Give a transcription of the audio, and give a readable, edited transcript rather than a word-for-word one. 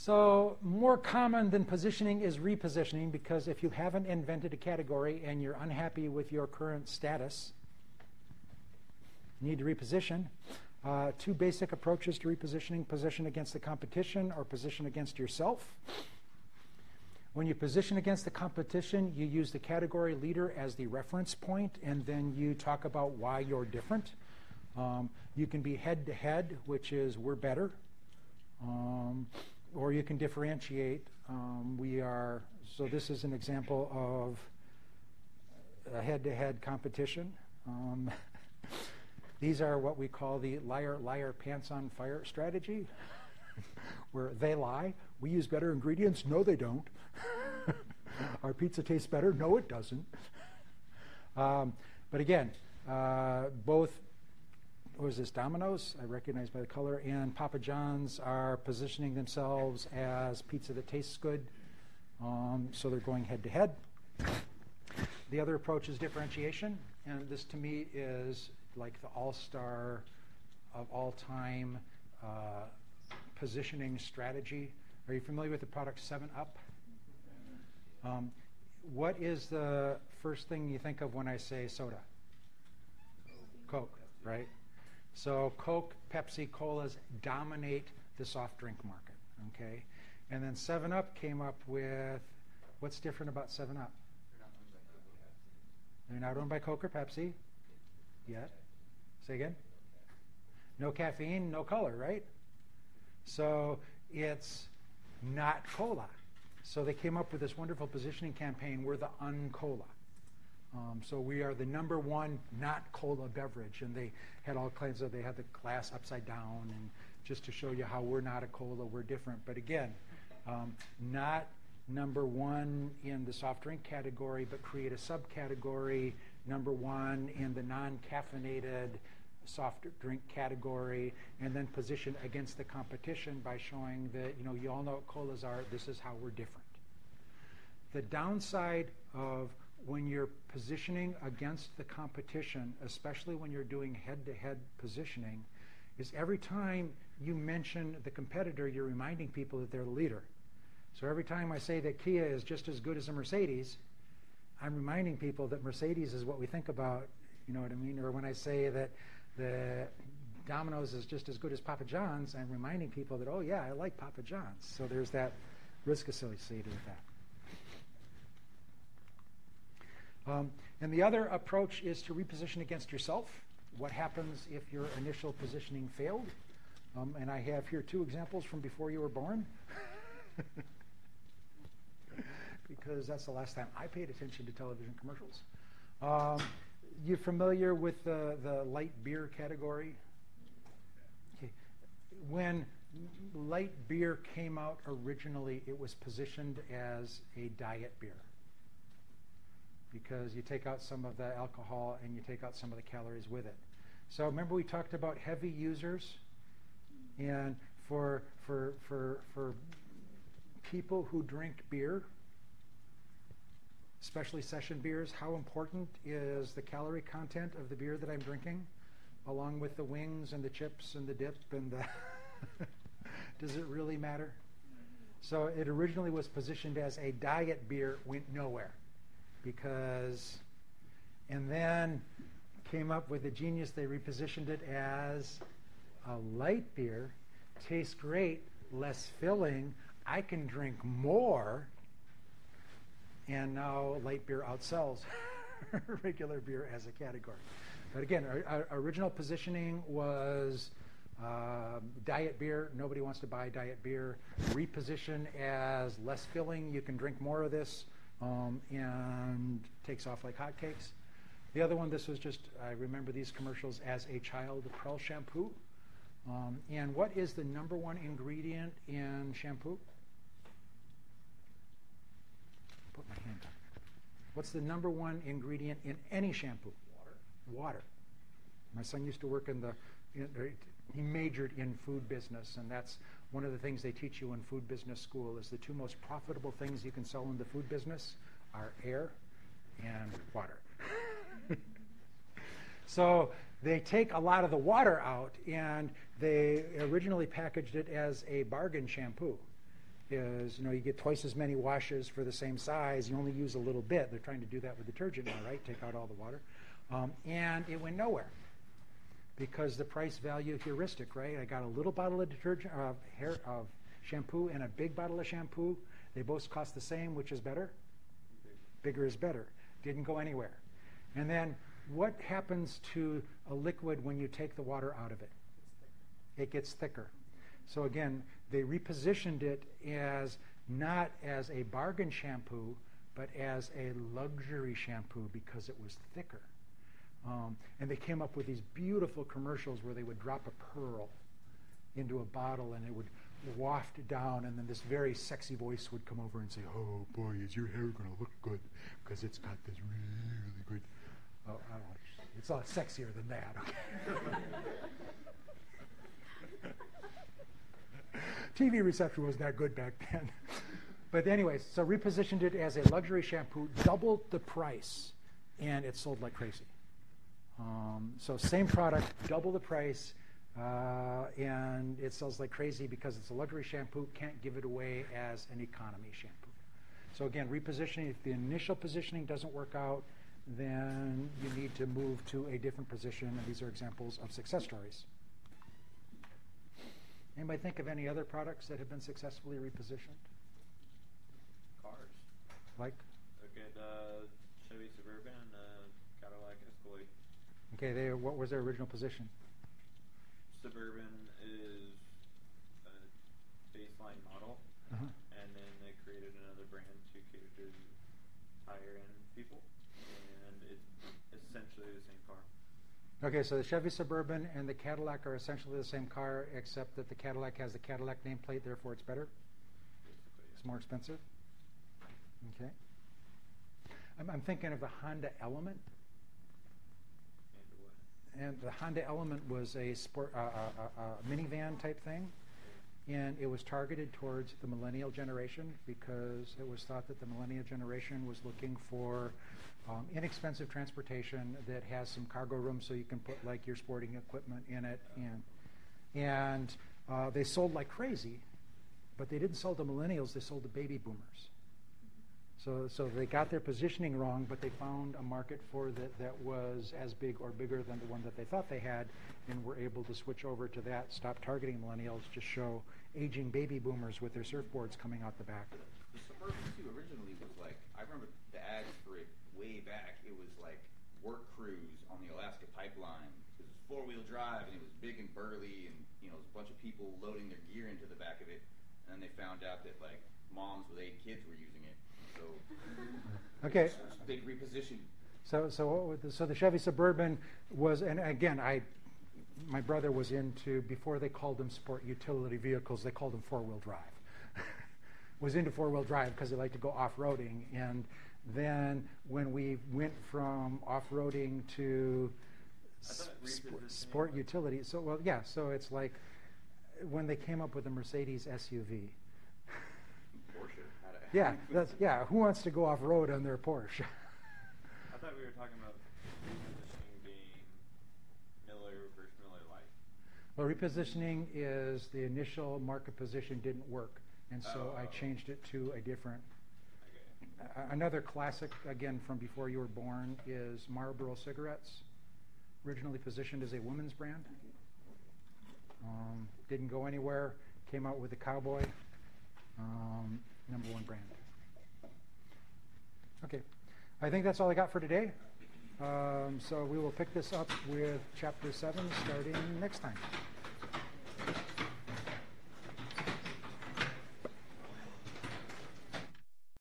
So more common than positioning is repositioning, because if you haven't invented a category and you're unhappy with your current status, you need to reposition. Two basic approaches to repositioning: position against the competition or position against yourself. When you position against the competition, you use the category leader as the reference point, and then you talk about why you're different. You can be head-to-head, which is we're better. Or you can differentiate. So this is an example of a head-to-head competition. These are what we call the liar, liar, pants on fire strategy, where they lie. We use better ingredients. No, they don't. Our pizza tastes better. No, it doesn't. But again, both, what is this, Domino's, I recognize by the color, and Papa John's are positioning themselves as pizza that tastes good. So they're going head-to-head. The other approach is differentiation, and this to me is like the all-star of all-time positioning strategy. Are you familiar with the product 7-Up? What is the first thing you think of when I say soda? Coke, right? So Coke, Pepsi, Colas dominate the soft drink market, okay? And then 7-Up came up with, what's different about 7-Up? They're not owned by Coke or Pepsi yet. Say again? No caffeine, no color, right? So it's not cola. So they came up with this wonderful positioning campaign, we're the un-cola. So we are the #1 not cola beverage, and they had all kinds of, they had the glass upside down, and just to show you how we're not a cola, we're different. But again, not #1 in the soft drink category, but create a subcategory, #1 in the non-caffeinated soft drink category, and then position against the competition by showing that, you all know what colas are, this is how we're different. The downside of when you're positioning against the competition, especially when you're doing head-to-head positioning, is every time you mention the competitor, you're reminding people that they're the leader. So every time I say that Kia is just as good as a Mercedes, I'm reminding people that Mercedes is what we think about, you know what I mean? Or when I say that the Domino's is just as good as Papa John's, I'm reminding people that, oh yeah, I like Papa John's. So there's that risk associated with that. And the other approach is to reposition against yourself. What happens if your initial positioning failed? And I have here 2 examples from before you were born. Because that's the last time I paid attention to television commercials. You familiar with the light beer category? Okay. When light beer came out originally, it was positioned as a diet beer, because you take out some of the alcohol and you take out some of the calories with it. So remember we talked about heavy users, and for people who drink beer, especially session beers, how important is the calorie content of the beer that I'm drinking, along with the wings and the chips and the dip and the does it really matter? So it originally was positioned as a diet beer, went nowhere. And then came up with a genius, they repositioned it as a light beer, tastes great, less filling, I can drink more, and now light beer outsells regular beer as a category. But again, our original positioning was diet beer, nobody wants to buy diet beer, reposition as less filling, you can drink more of this, and takes off like hotcakes. The other one, this was just, I remember these commercials as a child, Prel shampoo. And what is the #1 ingredient in shampoo? Put my hand on. What's the #1 ingredient in any shampoo? Water. My son used to work he majored in food business, and that's one of the things they teach you in food business school is the 2 most profitable things you can sell in the food business are air and water. So they take a lot of the water out, and they originally packaged it as a bargain shampoo. is, you get twice as many washes for the same size. You only use a little bit. They're trying to do that with detergent now, right? Take out all the water. And it went nowhere because the price value heuristic, right? I got a little bottle of detergent, of shampoo and a big bottle of shampoo. They both cost the same. Which is better? Bigger is better. Didn't go anywhere. And then what happens to a liquid when you take the water out of it? It gets thicker. So again, they repositioned it as not as a bargain shampoo, but as a luxury shampoo because it was thicker. And they came up with these beautiful commercials where they would drop a pearl into a bottle and it would waft down, and then this very sexy voice would come over and say, "Oh boy, is your hair going to look good because it's got this really good." Oh, I don't know. It's a lot sexier than that. Okay. TV reception wasn't that good back then. But anyways, so repositioned it as a luxury shampoo, doubled the price, and it sold like crazy. So same product, double the price, and it sells like crazy because it's a luxury shampoo, can't give it away as an economy shampoo. So again, repositioning, if the initial positioning doesn't work out, then you need to move to a different position, and these are examples of success stories. Anybody think of any other products that have been successfully repositioned? Cars. Like? Look at Chevy Suburban and Cadillac Escalade. Okay, what was their original position? Suburban is a baseline model, and then they created another brand to cater to higher end people, and it's essentially the same car. Okay, so the Chevy Suburban and the Cadillac are essentially the same car, except that the Cadillac has the Cadillac nameplate, therefore it's better? Basically, yeah. It's more expensive? Okay. I'm thinking of the Honda Element. And the Honda Element was a sport, minivan type thing, and it was targeted towards the millennial generation because it was thought that the millennial generation was looking for inexpensive transportation that has some cargo room so you can put like your sporting equipment in it, and they sold like crazy, but they didn't sell to millennials, they sold to baby boomers. So they got their positioning wrong, but they found a market for that was as big or bigger than the one that they thought they had, and were able to switch over to that, stop targeting millennials, just show aging baby boomers with their surfboards coming out the back. The Suburban, too, originally was like, I remember the ads for it way back. It was like work crews on the Alaska pipeline. It was four-wheel drive, and it was big and burly, and it was a bunch of people loading their gear into the back of it. And then they found out that like moms with 8 kids were using it. So okay. Big reposition. So the Chevy Suburban was, and again, my brother was into, before they called them sport utility vehicles, they called them four-wheel drive. Was into four-wheel drive because they like to go off-roading, and then when we went from off-roading to sport utility, so it's like when they came up with the Mercedes SUV. Yeah, who wants to go off-road on their Porsche? I thought we were talking about repositioning being Miller versus Miller Lite. Well, repositioning is the initial market position didn't work, and so I changed it to a different. Okay. Another classic, again, from before you were born, is Marlboro cigarettes. Originally positioned as a women's brand. Didn't go anywhere. Came out with the Cowboy. #1 brand. Okay, I think that's all I got for today. So we will pick this up with Chapter 7 starting next time.